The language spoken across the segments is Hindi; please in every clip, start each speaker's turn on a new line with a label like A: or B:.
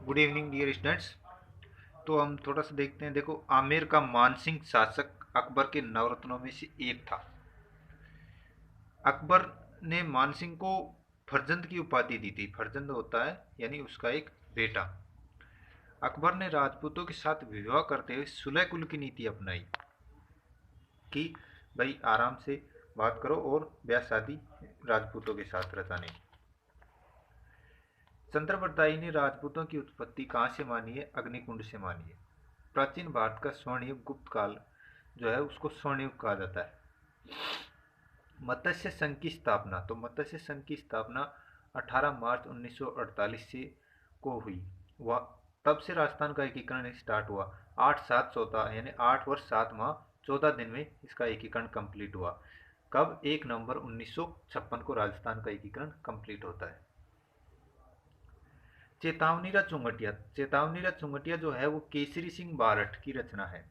A: Good evening dear students. तो हम थोड़ा सा देखते हैं। देखो, आमेर का मानसिंह शासक अकबर के नवरत्नों में से एक था। अकबर ने मानसिंह को फरजंद की उपाधि दी थी। फरजंद होता है यानी उसका एक बेटा। अकबर ने राजपूतों के साथ विवाह करते हुए सुलह कुल की नीति अपनाई कि भाई आराम से बात करो और ब्याह शादी राजपूतों के साथ रचाने की। चंद्रवरदायी ने राजपूतों की उत्पत्ति कहाँ से मानी है? अग्निकुंड से मानी है। प्राचीन भारत का स्वर्ण युग गुप्त काल जो है उसको स्वर्ण युग कहा जाता है। मत्स्य संघ की स्थापना, तो मत्स्य संघ की स्थापना 18 मार्च 1948 से को हुई। वह तब से राजस्थान का एकीकरण स्टार्ट हुआ। 8/7/14 यानी 8 वर्ष 7 माह 14 दिन में इसका एकीकरण कंप्लीट हुआ। कब? 1 नवंबर 1956 को राजस्थान का एकीकरण कंप्लीट होता है। चेतावनीरा चुंगटिया, चेतावनीरा चुंगटिया जो है वो केसरी सिंह बारठ की रचना है।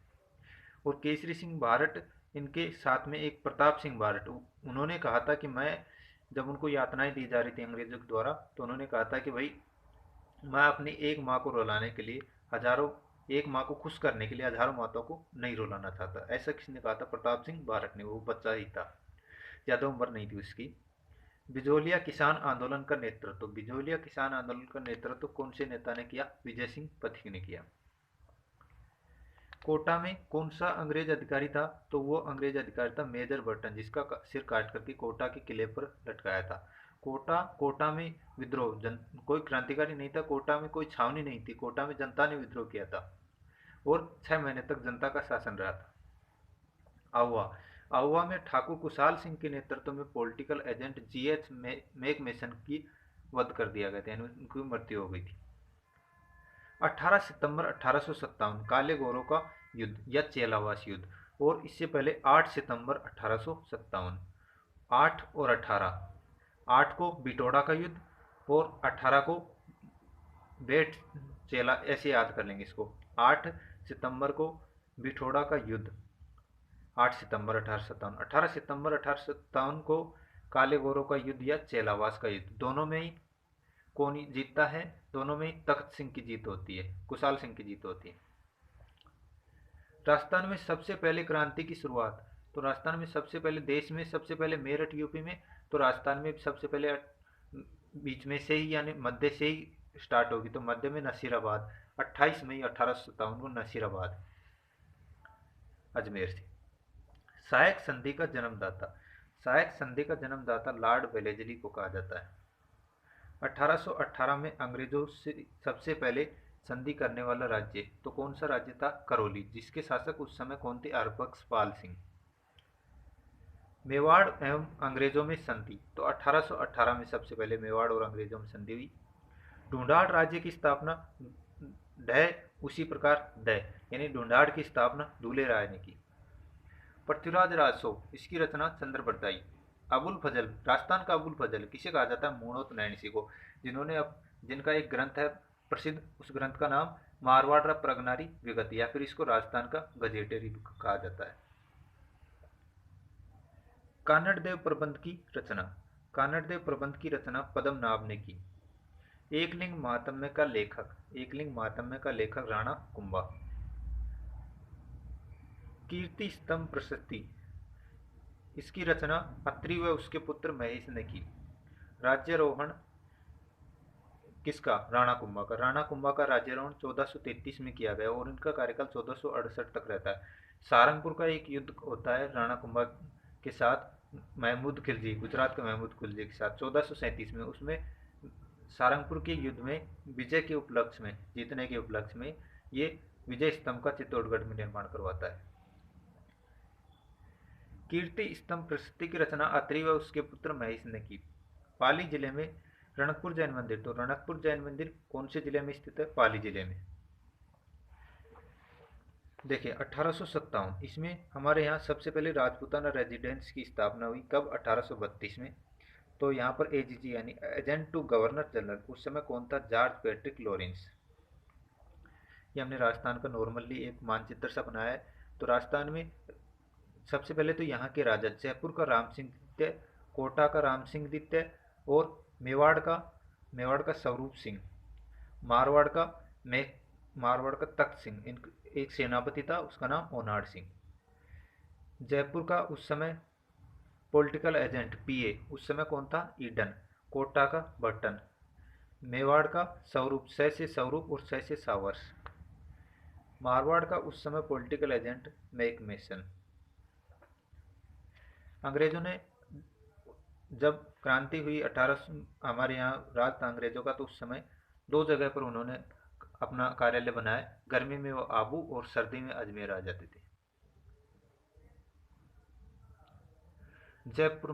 A: और केसरी सिंह बारठ, इनके साथ में एक प्रताप सिंह बारठ, उन्होंने कहा था कि मैं, जब उनको यातनाएं दी जा रही थी अंग्रेजों के द्वारा, तो उन्होंने कहा था कि भाई मैं अपनी एक माँ को रुलाने के लिए हजारों, एक माँ को खुश करने के लिए हजारों माताओं को नहीं रुलाना चाहता। ऐसा किसने कहा था? प्रताप सिंह बारठ ने। वो बच्चा ही था, ज़्यादा उम्र नहीं थी उसकी। बिजोलिया किसान आंदोलन का नेतृत्व, बिजोलिया किसान आंदोलन का नेतृत्व कौन से नेता ने किया? विजय सिंह पथिक ने किया। कोटा में कौन सा अंग्रेज अधिकारी था? तो वो अंग्रेज अधिकारी था मेजर बर्टन, जिसका सिर काट करके कोटा के किले पर लटकाया था। कोटा में विद्रोह, कोई क्रांतिकारी नहीं था। कोटा में कोई छावनी नहीं थी। कोटा में जनता ने विद्रोह किया था और 6 महीने तक जनता का शासन रहा था। आहुआ, आहुआ में ठाकुर कुशाल सिंह के नेतृत्व में पॉलिटिकल एजेंट जीएच मैकमेसन की वध कर दिया गया था, यानी उनकी मृत्यु हो गई थी। 18 सितंबर 1857 काले गोरों का युद्ध या चेलावास युद्ध। और इससे पहले 8 सितंबर 1857, 8 और 18, 8 को बिटोड़ा का युद्ध और 18 को बेट चेला, ऐसे याद कर लेंगे इसको। 8 सितंबर को बिठोड़ा का युद्ध, 8 सितंबर 1857, 18 सितंबर 1857 को काले गोरों का युद्ध या चेलावास का युद्ध। दोनों में ही कौन जीतता है? दोनों में ही तख्त सिंह की जीत होती है, कुशाल सिंह की जीत होती है। राजस्थान में सबसे पहले क्रांति की शुरुआत, तो राजस्थान में सबसे पहले, देश में सबसे पहले मेरठ यूपी में, तो राजस्थान में सबसे पहले बीच में से ही यानी मध्य से ही स्टार्ट होगी। तो मध्य में नसीराबाद, 28 मई 1857 को नसीराबाद, अजमेर से। सहायक संधि का जन्मदाता, सहायक संधि का जन्मदाता लॉर्ड वेलेस्ली को कहा जाता है। 1818 में अंग्रेजों से सबसे पहले संधि करने वाला राज्य, तो कौन सा राज्य था? करौली, जिसके शासक उस समय कौन थे? हरबख्श पाल सिंह। मेवाड़ एवं अंग्रेजों में संधि, तो 1818 में सबसे पहले मेवाड़ और अंग्रेजों में संधि हुई। ढूंढाड़ राज्य की स्थापना ढ उसी प्रकार द, यानी ढूंढाड़ की स्थापना दूल्हे राय ने की। पृथ्वीराज राजसो, इसकी रचना चंद्रवरदायी। अबुल फजल, राजस्थान का अबुल फजल किसे कहा जाता है? मूणोत नैणसी को, जिनका एक ग्रंथ है प्रसिद्ध, उस ग्रंथ का नाम मारवाड़ प्रगनारी विगत, या फिर इसको राजस्थान का गजेटियरी कहा जाता है। कानड़ देव प्रबंध की रचना, कानड़ देव प्रबंध की रचना पद्मनाभ ने की। एकलिंग महात्म्य का लेखक, एकलिंग महात्म्य का लेखक राणा कुंभा। कीर्ति स्तंभ प्रशस्ति, इसकी रचना अत्रि व उसके पुत्र महेश ने की। राज्यारोहण किसका? राणा कुंभा का। राणा कुंभा का राज्यारोहण 1433 में किया गया और इनका कार्यकाल 1468 तक रहता है। सारंगपुर का एक युद्ध होता है राणा कुंभा के साथ, महमूद खिलजी, गुजरात के महमूद खिलजी के साथ 1437 में। उसमें सारंगपुर के युद्ध में विजय के उपलक्ष्य में, जीतने के उपलक्ष्य में, ये विजय स्तंभ का चित्तौड़गढ़ में निर्माण करवाता है। कीर्ति स्तंभ प्रशस्ति की रचना अत्रि व उसके पुत्र महेश ने की। पाली जिले में रणकपुर जैन मंदिर, तो रणकपुर जैन मंदिर कौन से जिले में स्थित है? पाली जिले में। देखिए 1857, इसमें हमारे यहाँ सबसे पहले राजपूताना रेजिडेंस की स्थापना हुई। कब? 1832 में। तो यहाँ पर एजीजी यानी एजेंट टू गवर्नर जनरल, उस समय कौन था? George Patrick Lawrence. ये हमने राजस्थान का नॉर्मली एक मानचित्र सा बनाया है। तो राजस्थान में सबसे पहले तो यहाँ के राजा, जयपुर का राम सिंह द्वितीय, कोटा का राम सिंह द्वितीय और मेवाड़ का स्वरूप सिंह, मारवाड़ का में मारवाड़ का तख्त सिंह, एक सेनापति था, उसका नाम ओनाड सिंह। जयपुर का उस समय पॉलिटिकल एजेंट पीए उस समय कौन था? ईडन। कोटा का बर्टन। मेवाड़ का स्वरूप, सै से स्वरूप और सै से सावर्स। मारवाड़ का उस समय पॉलिटिकल एजेंट मैक मेसन। अंग्रेजों ने जब क्रांति हुई 1800, हमारे यहाँ राज था अंग्रेजों का, तो उस समय दो जगह पर उन्होंने अपना कार्यालय बनाया। गर्मी में वो आबू और सर्दी में अजमेर आ जाते थे। जयपुर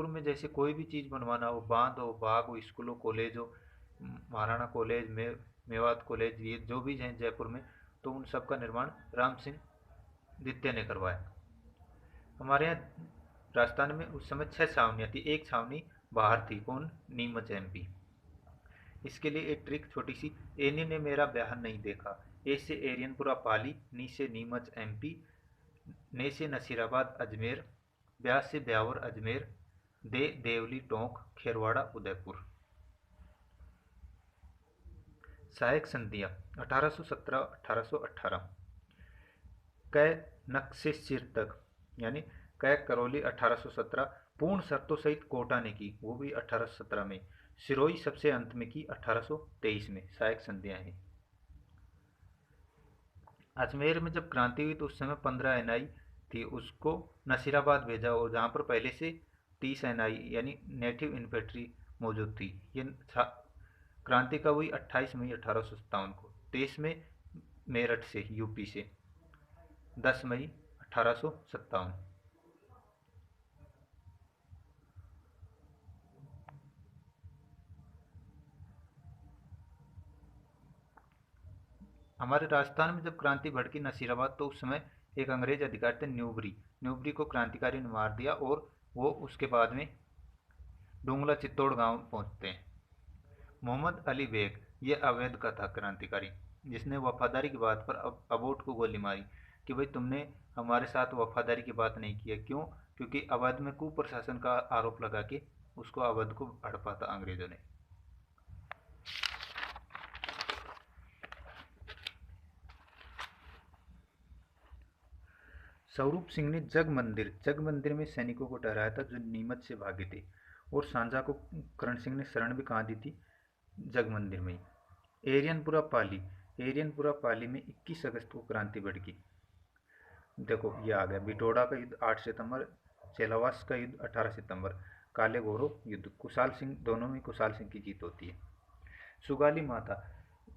A: में जैसे कोई भी चीज़ बनवाना हो, बांध हो, बाग हो, स्कूल हो, कॉलेज हो, महाराणा कॉलेज, मेवात कॉलेज, ये जो भी हैं जयपुर में, तो उन सब का निर्माण राम सिंह द्वितीय ने करवाया। हमारे यहाँ राजस्थान में उस समय 6 छावनियाँ थी। एक छावनी बाहर थी, कौन? नीमच एमपी। इसके लिए एक ट्रिक छोटी सी। एनी ने मेरा ब्याह नहीं देखा। ए से एरियनपुरा पाली, नी से नीमच एमपी, ने से नसीराबाद अजमेर, ब्याह से ब्यावर अजमेर, दे देवली टोंक खेरवाड़ा उदयपुर। सहायक संधियाँ 1817-1818। कै नक्शे सिर तक, यानी कै करौली 1817, पूर्ण शर्तों सहित कोटा ने की, वो भी 1817 में। सिरोही सबसे अंत में की 1823 में। सहायक संधियाँ हैं। अजमेर में जब क्रांति हुई तो उस समय 15 एनआई थी, उसको नसीराबाद भेजा, और जहाँ पर पहले से 30 एनआई यानी नेटिव इन्फेंट्री मौजूद थी। ये क्रांति कब हुई? 28 मई 1857 को। 23 में मेरठ से, यूपी से। 10 मई 1857। हमारे राजस्थान में जब क्रांति भड़की नसीराबाद, तो उस समय एक अंग्रेज अधिकारी थे न्यूबरी। न्यूबरी को क्रांतिकारी ने मार दिया, और वो उसके बाद में डुंगला चित्तौड़ गांव पहुंचते हैं। मोहम्मद अली बेग, ये अवैध का था क्रांतिकारी, जिसने वफादारी की बात पर अब अबोट को गोली मारी कि भाई तुमने हमारे साथ वफादारी की बात नहीं की है। क्यों? क्योंकि अवध में कुप्रशासन का आरोप लगा के उसको अवध को हड़पा था अंग्रेजों ने। स्वरूप सिंह ने जग मंदिर में सैनिकों को ठहराया था जो नीमच से भागे थे, और सांझा को करण सिंह ने शरण भी कहाँ दी थी? जग मंदिर में ही। एरियनपुरा पाली में 21 अगस्त को क्रांति भड़की। देखो ये आ गया। बिटोड़ा का युद्ध 8 सितंबर, चेलावास का युद्ध 18 सितंबर, काले गोरो युद्ध, कुशाल सिंह, दोनों में कुशाल सिंह की जीत होती है। सुगाली माता,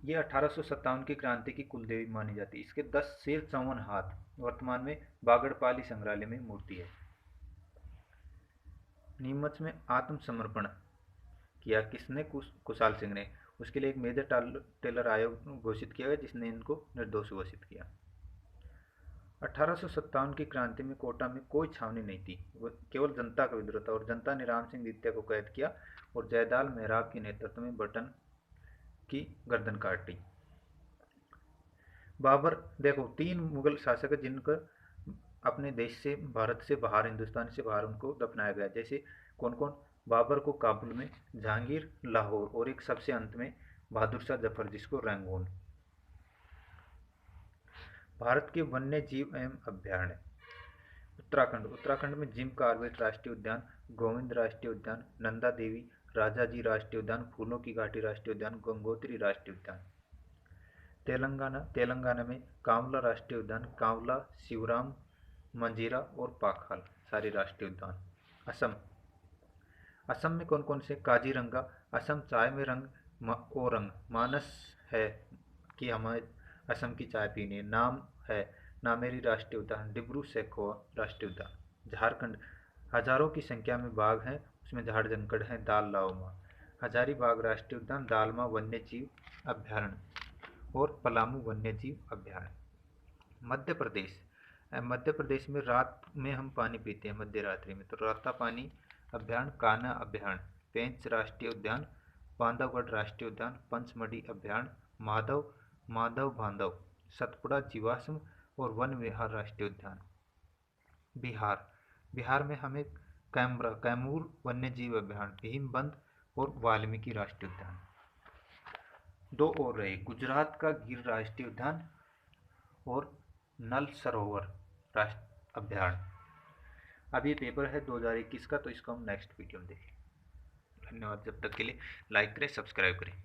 A: ये 1857 की क्रांति की कुलदेवी मानी जाती है। इसके 10 सिर 54 हाथ वर्तमान में बागड़पाली संग्रहालय में मूर्ति है। नीमच में आत्मसमर्पण किया किसने? कुशाल सिंह ने। उसके लिए एक मेजर टेलर आयोग घोषित किया गया, जिसने इनको निर्दोष घोषित किया। 1857 की क्रांति में कोटा में कोई छावनी नहीं थी, वो केवल जनता का विद्रोह था, और जनता ने राम सिंह द्वितीय को कैद किया और जयदाल मेहराब के नेतृत्व में बटन की गर्दन काटी। बाबर, देखो 3 मुगल शासक है जिनको अपने देश से, भारत से बाहर, हिंदुस्तान से बाहर उनको दफनाया गया। जैसे कौन कौन? बाबर को काबुल में, जहांगीर लाहौर, और एक सबसे अंत में बहादुर शाह जफर, जिसको रंगून। भारत के वन्य जीव एवं अभ्यारण्य। उत्तराखंड में जिम कॉर्बेट राष्ट्रीय उद्यान, गोविंद राष्ट्रीय उद्यान, नंदा देवी, राजाजी राष्ट्रीय उद्यान, फूलों की घाटी राष्ट्रीय उद्यान, गंगोत्री राष्ट्रीय उद्यान। तेलंगाना में कांवला राष्ट्रीय उद्यान, कांवला, शिवराम, मंजीरा और पाखाल, सारे राष्ट्रीय उद्यान। असम में कौन कौन से? काजीरंगा। असम चाय में रंग ओ रंग, मानस है कि हमें असम की चाय पीनी है, नाम है नामेरी राष्ट्रीय उद्यान, डिब्रू सैखोवा राष्ट्रीय उद्यान। झारखंड, हजारों की संख्या में बाघ हैं, उसमें झारखंड है, दाल लाओमा। हजारीबाग राष्ट्रीय उद्यान, दालमा वन्य जीव अभ्यारण्य और पलामू वन्य जीव अभ्यारण्य। मध्य प्रदेश में रात में हम पानी पीते हैं मध्य रात्रि में, तो राता पानी अभ्यारण्य, कान्हा अभ्यारण्य, पेंच राष्ट्रीय उद्यान, बांधवगढ़ राष्ट्रीय उद्यान, पंचमढ़ी अभ्यारण्य, माधव बांधव, सतपुड़ा जीवाश्म और वन विहार राष्ट्रीय उद्यान। बिहार में हमें कैमूर वन्यजीव अभ्यारण्य, भीमबंध और वाल्मीकि राष्ट्रीय उद्यान। दो और रहे, गुजरात का गिर राष्ट्रीय उद्यान और नल सरोवर राष्ट्रीय अभ्यारण्य। अब ये पेपर है 2021 का, तो इसको हम नेक्स्ट वीडियो में देखेंगे। धन्यवाद। जब तक के लिए लाइक करें, सब्सक्राइब करें।